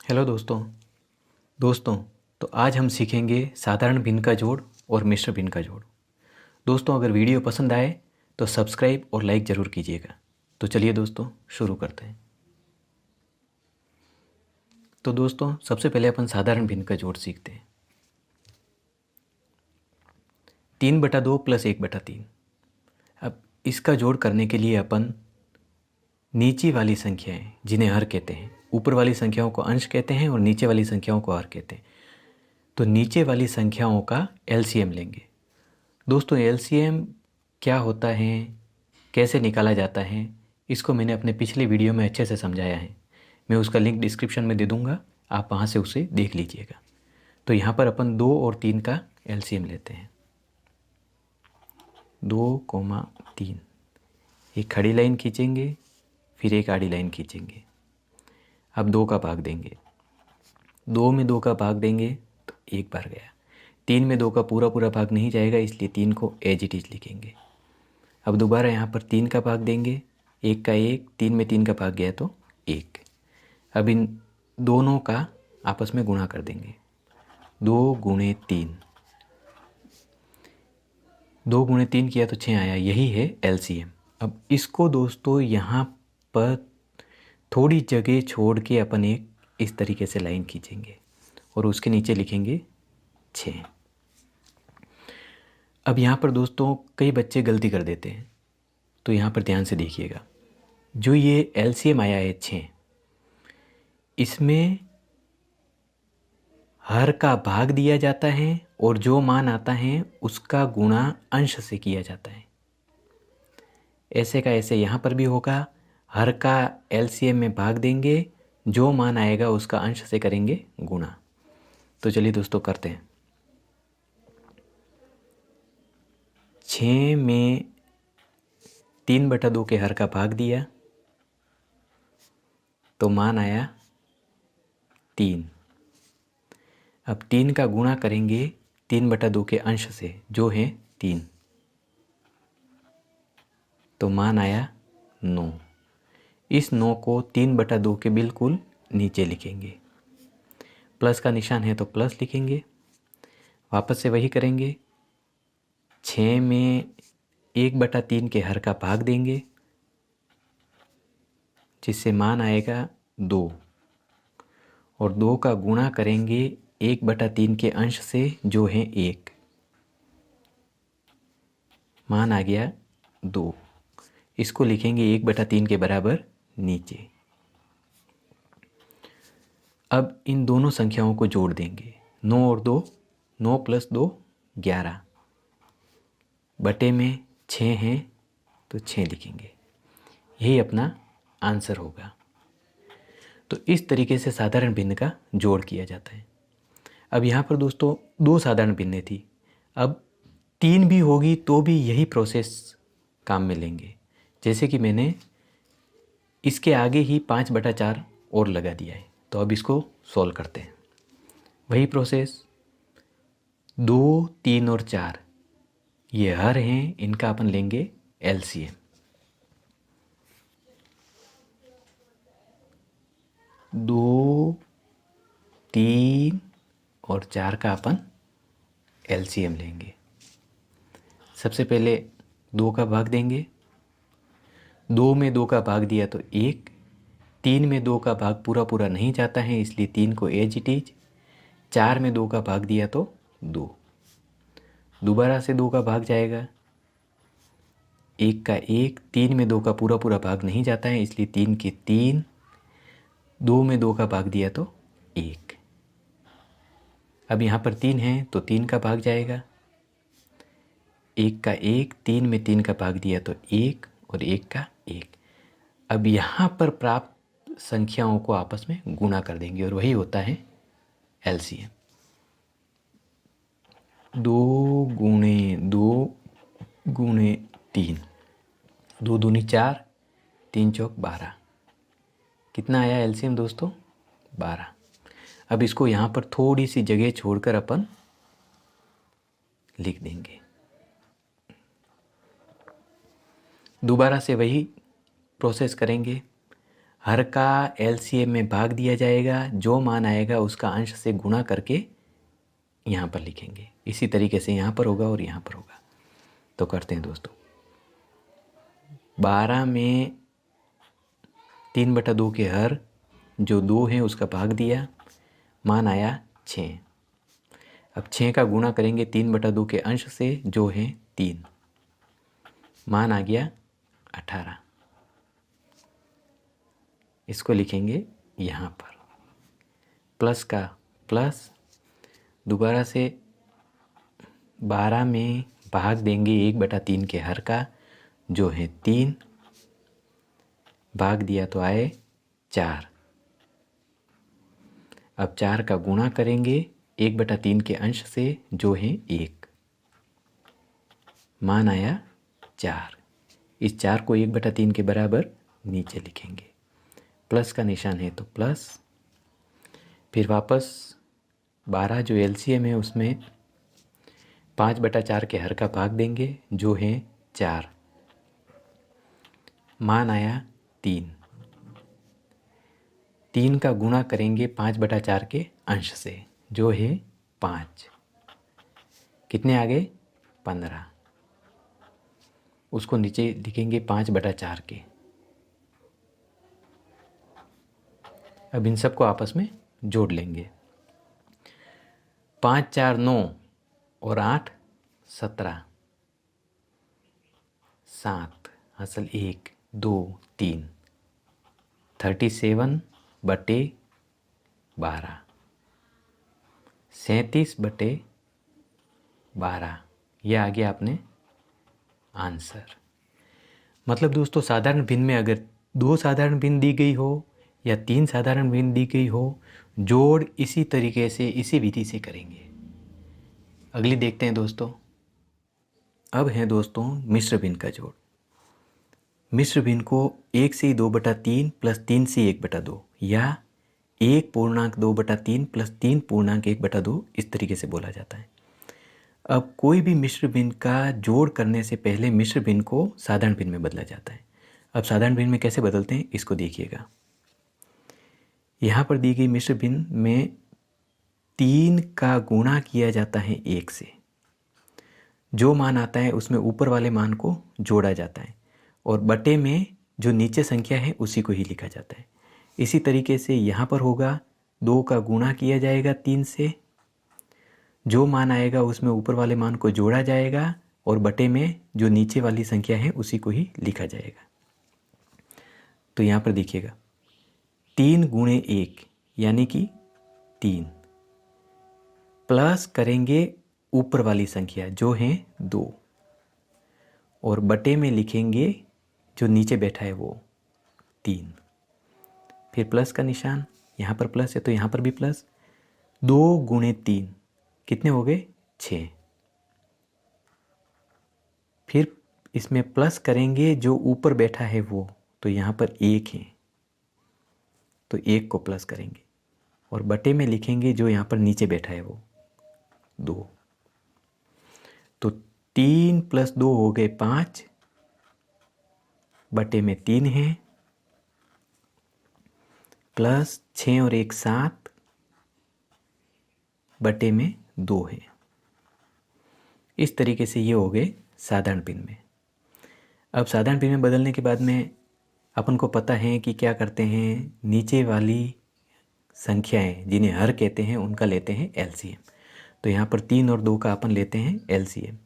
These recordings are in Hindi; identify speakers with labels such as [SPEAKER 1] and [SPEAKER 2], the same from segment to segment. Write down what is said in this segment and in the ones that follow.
[SPEAKER 1] हेलो दोस्तों तो आज हम सीखेंगे साधारण भिन्न का जोड़ और मिश्र भिन्न का जोड़। दोस्तों अगर वीडियो पसंद आए तो सब्सक्राइब और लाइक ज़रूर कीजिएगा। तो चलिए दोस्तों शुरू करते हैं। तो दोस्तों सबसे पहले अपन साधारण भिन्न का जोड़ सीखते हैं। 3/2 + 1/3। अब इसका जोड़ करने के लिए अपन नीचे वाली संख्याएं जिन्हें हर कहते हैं, ऊपर वाली संख्याओं को अंश कहते हैं और नीचे वाली संख्याओं को हर कहते हैं। तो नीचे वाली संख्याओं का एलसीएम लेंगे। दोस्तों एलसीएम क्या होता है, कैसे निकाला जाता है, इसको मैंने अपने पिछले वीडियो में अच्छे से समझाया है। मैं उसका लिंक डिस्क्रिप्शन में दे दूंगा, आप वहाँ से उसे देख लीजिएगा। तो यहाँ पर अपन 2 और 3 का एलसीएम लेते हैं। 2, 3 एक खड़ी लाइन खींचेंगे, फिर एक आड़ी लाइन खींचेंगे। अब 2 का भाग देंगे, 2 में 2 का भाग देंगे तो 1 बार गया। 3 में 2 का पूरा भाग नहीं जाएगा, इसलिए 3 को एज इट इज लिखेंगे। अब दोबारा यहाँ पर 3 का भाग देंगे, 1 का 1, 3 में 3 का भाग गया तो 1। अब इन दोनों का आपस में गुणा कर देंगे। 2 × 3, 2 × 3 किया तो 6 आया, यही है एलसीएम। अब इसको दोस्तों यहाँ पर थोड़ी जगह छोड़ के अपन एक इस तरीके से लाइन खींचेंगे और उसके नीचे लिखेंगे 6। अब यहाँ पर दोस्तों कई बच्चे गलती कर देते हैं, तो यहाँ पर ध्यान से देखिएगा। जो ये एलसीएम आया है 6, इसमें हर का भाग दिया जाता है और जो मान आता है उसका गुणा अंश से किया जाता है। ऐसे का ऐसे यहाँ पर भी होगा, हर का एलसीएम में भाग देंगे, जो मान आएगा उसका अंश से करेंगे गुणा। तो चलिए दोस्तों करते हैं। 6 में 3/2 के हर का भाग दिया तो मान आया 3। अब 3 का गुणा करेंगे 3/2 के अंश से, जो है 3, तो मान आया 9। इस 9 को 3/2 के बिल्कुल नीचे लिखेंगे। प्लस का निशान है तो प्लस लिखेंगे। वापस से वही करेंगे। 6 में 1/3 के हर का भाग देंगे, जिससे मान आएगा 2, और 2 का गुणा करेंगे 1/3 के अंश से, जो है 1, मान आ गया 2। इसको लिखेंगे 1/3 के बराबर नीचे। अब इन दोनों संख्याओं को जोड़ देंगे। 9 और 2, 9 + 2 11, बटे में 6 हैं तो 6 लिखेंगे। यही अपना आंसर होगा। तो इस तरीके से साधारण भिन्न का जोड़ किया जाता है। अब यहाँ पर दोस्तों 2 साधारण भिन्नें थी, अब 3 भी होगी तो भी यही प्रोसेस काम में लेंगे। जैसे कि मैंने इसके आगे ही 5/4 और लगा दिया है। तो अब इसको सॉल्व करते हैं। वही प्रोसेस, 2, 3 और 4 ये हर हैं, इनका अपन लेंगे एलसीएम। 2, 3 और 4 का अपन एलसीएम लेंगे। सबसे पहले 2 का भाग देंगे। 2 में 2 का भाग दिया तो 1। 3 में 2 का भाग पूरा नहीं जाता है, इसलिए 3 को एज इट इज। 4 में 2 का भाग दिया तो 2। दोबारा से 2 का भाग जाएगा, 1 का 1। 3 में 2 का पूरा भाग नहीं जाता है, इसलिए 3 के 3। 2 में 2 का भाग दिया तो 1। अब यहाँ पर 3 है तो 3 का भाग जाएगा, 1 का 1। 3 में 3 का भाग दिया तो 1 और 1 का 1। अब यहाँ पर प्राप्त संख्याओं को आपस में गुणा कर देंगे और वही होता है एलसीएम। 2 × 2 × 3, 2 दूनी 4, 3 चौक 12। कितना आया एलसीएम दोस्तों? 12। अब इसको यहाँ पर थोड़ी सी जगह छोड़कर अपन लिख देंगे। दोबारा से वही प्रोसेस करेंगे। हर का एलसीएम में भाग दिया जाएगा, जो मान आएगा उसका अंश से गुणा करके यहाँ पर लिखेंगे। इसी तरीके से यहाँ पर होगा और यहाँ पर होगा। तो करते हैं दोस्तों। 12 में 3/2 के हर जो 2 है उसका भाग दिया, मान आया 6। अब 6 का गुणा करेंगे 3/2 के अंश से जो है 3, मान आ गया 18। इसको लिखेंगे यहाँ पर, प्लस का प्लस, दोबारा से 12 में भाग देंगे 1/3 के हर का जो है 3, भाग दिया तो आए 4। अब 4 का गुणा करेंगे 1/3 के अंश से जो है 1, मान आया 4। इस 4 को 1/3 के बराबर नीचे लिखेंगे, प्लस का निशान है तो प्लस। फिर वापस 12 जो एलसीएम है उसमें 5/4 के हर का भाग देंगे जो है 4, मान आया 3। 3 का गुणा करेंगे 5/4 के अंश से जो है 5, कितने आ गए 15। उसको नीचे लिखेंगे 5/4 के। अब इन सबको आपस में जोड़ लेंगे। 5 4 9 और 8 17, 7 असल 1 2 3, 37/12, 37/12, यह आ गया आपने आंसर। मतलब दोस्तों साधारण भिन्न में अगर 2 साधारण भिन्न दी गई हो या 3 साधारण भिन्न दी गई हो, जोड़ इसी तरीके से इसी विधि से करेंगे। अगली देखते हैं दोस्तों। अब है दोस्तों मिश्र भिन्न का जोड़। मिश्र भिन्न को 1 से 2/3 प्लस 3 से 1/2 या 1.2/3 प्लस 3.1/2 इस तरीके से बोला जाता है। अब कोई भी मिश्र भिन्न का जोड़ करने से पहले मिश्र भिन्न को साधारण भिन्न में बदला जाता है। अब साधारण भिन्न में कैसे बदलते हैं इसको देखिएगा। यहाँ पर दी गई मिश्र भिन्न में 3 का गुणा किया जाता है 1 से, जो मान आता है उसमें ऊपर वाले मान को जोड़ा जाता है और बटे में जो नीचे संख्या है उसी को ही लिखा जाता है। इसी तरीके से यहाँ पर होगा 2 का गुणा किया जाएगा 3 से, जो मान आएगा उसमें ऊपर वाले मान को जोड़ा जाएगा और बटे में जो नीचे वाली संख्या है उसी को ही लिखा जाएगा। तो यहाँ पर देखिएगा 3 गुणे 1 यानी कि 3, प्लस करेंगे ऊपर वाली संख्या जो है 2 और बटे में लिखेंगे जो नीचे बैठा है वो 3, फिर प्लस का निशान, यहाँ पर प्लस है तो यहाँ पर भी प्लस। 2 गुणे 3 कितने हो गए 6, फिर इसमें प्लस करेंगे जो ऊपर बैठा है वो, तो यहाँ पर 1 है तो 1 को प्लस करेंगे और बटे में लिखेंगे जो यहाँ पर नीचे बैठा है वो 2। तो 3 + 2 हो गए 5, बटे में 3 है, प्लस 6 और 1 7, बटे में 2 है। इस तरीके से ये हो गए साधारण भिन्न में। अब साधारण भिन्न में बदलने के बाद में अपन को पता है कि क्या करते हैं, नीचे वाली संख्याएं जिन्हें हर कहते हैं उनका लेते हैं एलसीएम। तो यहाँ पर 3 और 2 का अपन लेते हैं एलसीएम,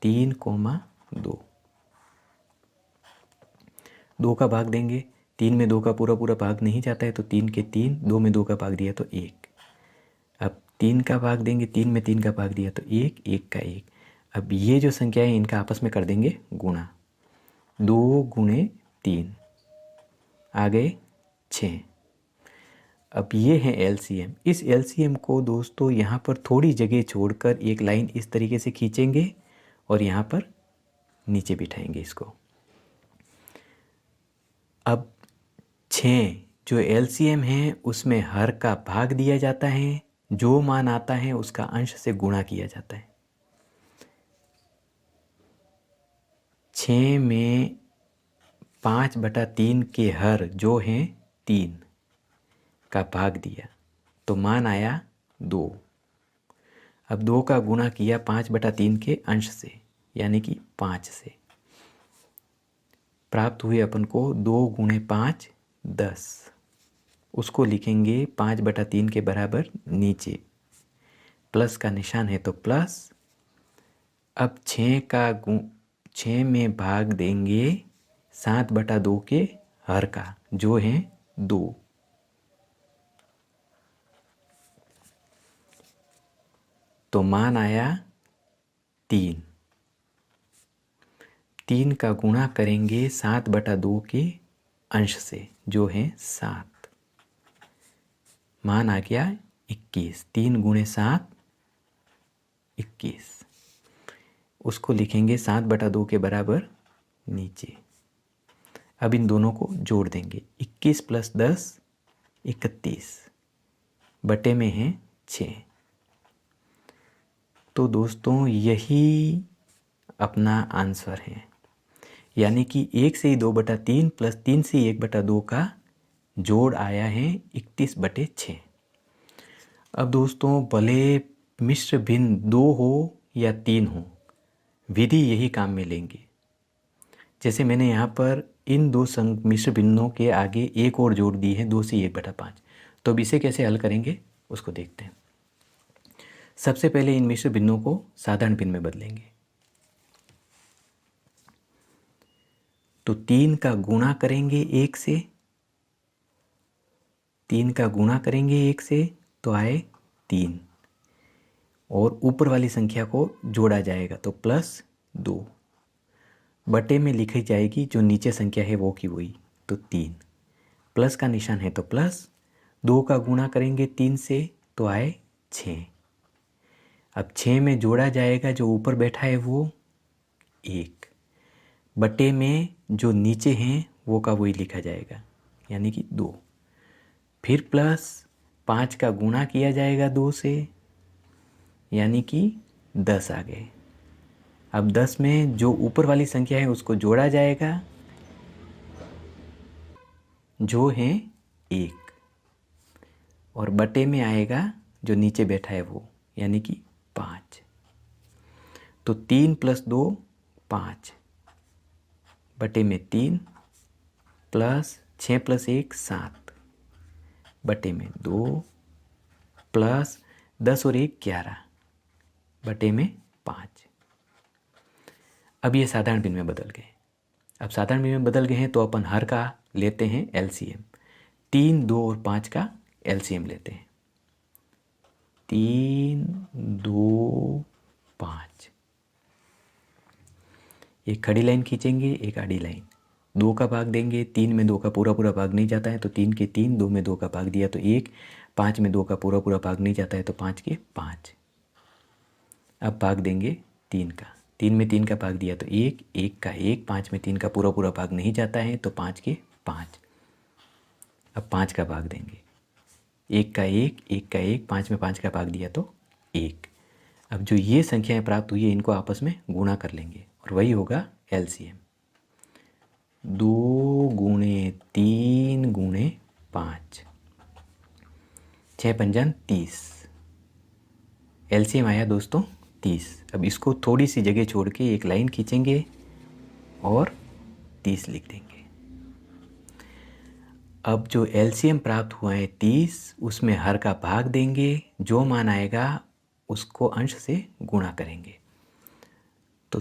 [SPEAKER 1] 3,2। 2 का भाग देंगे, 3 में 2 का पूरा पूरा भाग नहीं जाता है तो 3 के 3, 2 में 2 का भाग दिया तो 1। अब 3 का भाग देंगे, 3 में 3 का भाग दिया तो 1, 1 का 1। अब ये जो संख्याएं इनका आपस में कर देंगे गुणा, 2 गुणे 3 आ गए 6। अब ये है एलसीएम। इस एलसीएम को दोस्तों यहाँ पर थोड़ी जगह छोड़कर एक लाइन इस तरीके से खींचेंगे और यहाँ पर नीचे बिठाएंगे इसको। अब 6 जो एलसीएम है उसमें हर का भाग दिया जाता है, जो मान आता है उसका अंश से गुणा किया जाता है। 6 में 5/3 के हर जो हैं 3 का भाग दिया तो मान आया 2। अब 2 का गुणा किया 5/3 के अंश से यानी कि 5 से, प्राप्त हुए अपन को 2 गुणे 5 10। उसको लिखेंगे 5/3 के बराबर नीचे, प्लस का निशान है तो प्लस। अब 6 में भाग देंगे 7/2 के हर का जो है 2। तो मान आया 3। 3 का गुणा करेंगे 7/2 के अंश से जो है 7, मान आ गया 21। 3 गुणे 7 21। उसको लिखेंगे 7/2 के बराबर नीचे। अब इन दोनों को जोड़ देंगे, 21 + 10 31 बटे में है 6। तो दोस्तों यही अपना आंसर है, यानी कि 1 से 2/3 + 3 से 1/2 का जोड़ आया है 31/6। अब दोस्तों भले मिश्र भिन्न 2 हो या 3 हो, विधि यही काम में लेंगे। जैसे मैंने यहाँ पर इन दो मिश्र भिन्नों के आगे एक और जोड़ दी है 2 से 1/5। तो अब इसे कैसे हल करेंगे उसको देखते हैं। सबसे पहले इन मिश्र भिन्नों को साधारण भिन्न में बदलेंगे। तो 3 का गुणा करेंगे 1 से, 3 का गुणा करेंगे 1 से तो आए 3, और ऊपर वाली संख्या को जोड़ा जाएगा तो +2 बटे में लिखी जाएगी जो नीचे संख्या है वो की वही, तो 3, प्लस का निशान है तो प्लस। 2 का गुणा करेंगे 3 से तो आए 6। अब 6 में जोड़ा जाएगा जो ऊपर बैठा है वो 1 बटे में जो नीचे हैं वो का वही लिखा जाएगा यानी कि 2। फिर प्लस 5 का गुणा किया जाएगा 2 से यानी कि 10 आ गए। अब 10 में जो ऊपर वाली संख्या है उसको जोड़ा जाएगा जो है 1, और बटे में आएगा जो नीचे बैठा है वो यानी कि 5। तो 3 + 2 5 बटे में 3 प्लस 6 + 1 7 बटे में 2 प्लस 10 और 1 11 बटे में 5। अब ये साधारण भिन्न में बदल गए। अब साधारण भिन्न में बदल गए हैं तो अपन हर का लेते हैं एलसीएम। 3 2 और 5 का एलसीएम लेते हैं। 3 2 5, एक खड़ी लाइन खींचेंगे, एक आड़ी लाइन। 2 का भाग देंगे, 3 में 2 का पूरा पूरा भाग नहीं जाता है तो 3 के 3, 2 में 2 का भाग दिया तो 1, 5 में 2 का पूरा पूरा भाग नहीं जाता है तो 5 के 5। अब भाग देंगे 3 का, 3 में 3 का भाग दिया तो 1, 1 का 1, 5 में 3 का पूरा पूरा भाग नहीं जाता है तो 5 के 5। अब 5 का भाग देंगे, 1 का 1, 1 का 1, 5 में 5 का भाग दिया तो 1। अब जो ये संख्याएं प्राप्त हुई है इनको आपस में गुणा कर लेंगे और वही होगा एलसीएम। 2 गुणे 3 गुणे 5, 6 पंजान 30। एलसीएम आया दोस्तों 30। अब इसको थोड़ी सी जगह छोड़ के एक लाइन खींचेंगे और 30 लिख देंगे। अब जो एलसीएम प्राप्त हुआ है 30, उसमें हर का भाग देंगे, जो मान आएगा उसको अंश से गुणा करेंगे। तो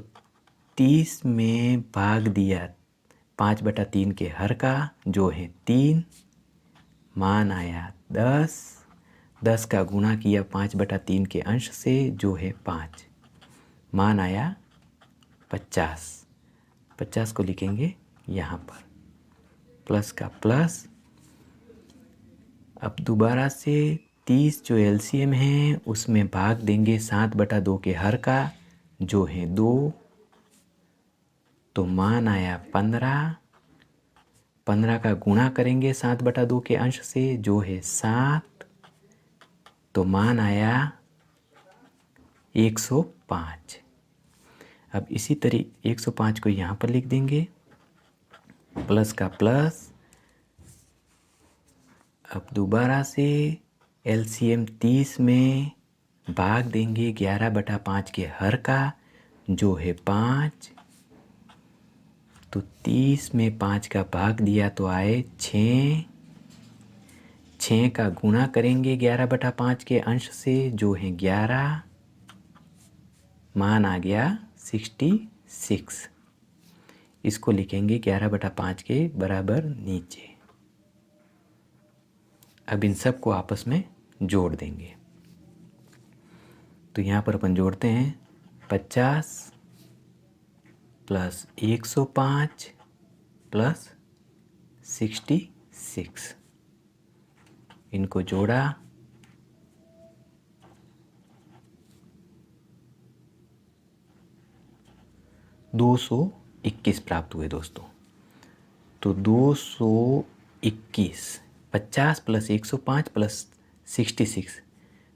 [SPEAKER 1] 30 में भाग दिया 5/3 के हर का जो है 3, मान आया 10। 10 का गुणा किया 5/3 के अंश से जो है 5, मान आया 50। 50 को लिखेंगे यहाँ पर, प्लस का प्लस। अब दोबारा से 30 जो एलसीएम है उसमें भाग देंगे 7/2 के हर का जो है 2, तो मान आया 15। 15 का गुणा करेंगे 7/2 के अंश से जो है 7, तो मान आया 105। अब इसी तरह 105 को यहाँ पर लिख देंगे, प्लस का प्लस अब दोबारा से एलसीएम 30 में भाग देंगे 11/5 के हर का, जो है 5। तो 30 में 5 का भाग दिया तो आए 6। 6 का गुणा करेंगे 11/5 के अंश से, जो है 11। मान आ गया 66। इसको लिखेंगे 11/5 के बराबर नीचे। अब इन सब को आपस में जोड़ देंगे। तो यहाँ पर अपन जोड़ते हैं 50 प्लस 105 प्लस 66। इनको जोड़ा, $221 प्राप्त हुए दोस्तों। तो 221, 50 प्लस 105 प्लस 66,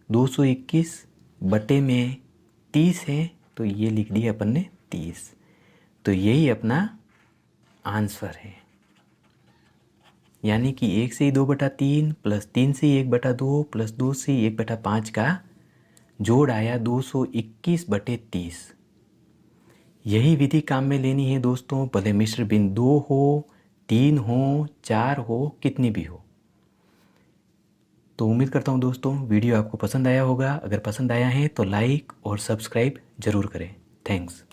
[SPEAKER 1] 221 बटे में 30 है, तो ये लिख दिया अपन ने 30। तो यही अपना आंसर है। यानी कि 1 से 2/3 प्लस 3 से 1/2 प्लस 2 से 1/5 का जोड़ आया 221/30। यही विधि काम में लेनी है दोस्तों, भले मिश्र भिन्न 2 हो, 3 हो, 4 हो, कितनी भी हो। तो उम्मीद करता हूँ दोस्तों वीडियो आपको पसंद आया होगा। अगर पसंद आया है तो लाइक और सब्सक्राइब ज़रूर करें। थैंक्स।